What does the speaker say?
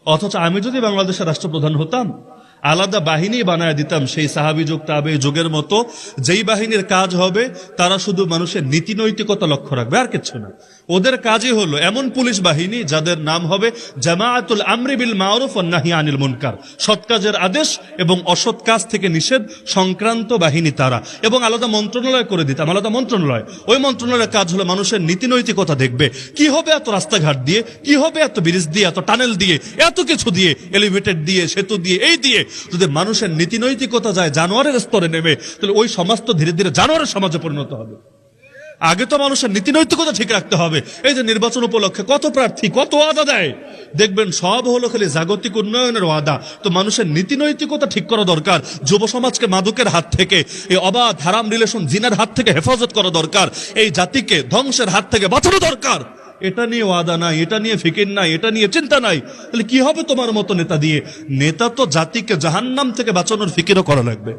অথচ আমি যদি বাংলাদেশের রাষ্ট্রপ্রধান হতাম, আলাদা বাহিনী বানায় দিতাম সেই সাহাবী যুগ তাবেঈ যুগের মতো, যেই বাহিনীর কাজ হবে তারা শুধু মানুষের নীতি নৈতিকতা লক্ষ্য রাখবে, আর কিচ্ছু না। ওদের কাজই হলো এমন পুলিশ বাহিনী যাদের নাম হবে জামাআতুল আমরি বিল মারুফ ওয়ান নাহি আনিল মুনকার, সৎ কাজের আদেশ এবং অসৎ কাজ থেকে নিষেধ সংক্রান্ত বাহিনী তারা। এবং আলাদা মন্ত্রণালয় করে দিতাম, আলাদা মন্ত্রণালয়। ওই মন্ত্রণালয়ের কাজ হলো মানুষের নীতি নৈতিকতা দেখবে। কি হবে এত রাস্তাঘাট দিয়ে, কি হবে এত ব্রিজ দিয়ে, এত টানেল দিয়ে, এত কিছু দিয়ে, এলিভেটেড দিয়ে, সেতু দিয়ে, এই দিয়ে যদি মানুষের নীতি নৈতিকতা যায় জানোয়ারের স্তরে নেমে, তাহলে ওই সমাজ তো ধীরে ধীরে জানোয়ারের সমাজে পরিণত হবে। আগে তো মানুষের নীতি নৈতিকতা ঠিক রাখতে হবে। এই যে নির্বাচন উপলক্ষে কত প্রার্থী কত ওয়াদা দেয়, দেখবেন সব হলো খালি জাগতিক উন্নয়নের ওয়াদা। তো মানুষের নীতি নৈতিকতা ঠিক করা দরকার। যুব সমাজকে মাদকের হাত থেকে, এই অবাধ হারাম রিলেশন জিনার হাত থেকে হেফাজত করা দরকার। এই জাতিকে ধ্বংসের হাত থেকে বাঁচানো দরকার। এটা নিয়ে ওয়াদা নাই, এটা নিয়ে ফিকির নাই, এটা নিয়ে চিন্তা নাই, তাহলে কি হবে তোমার মতো নেতা দিয়ে? নেতা তো জাতিকে জাহান্নাম থেকে বাঁচানোর ফিকিরও করা লাগবে।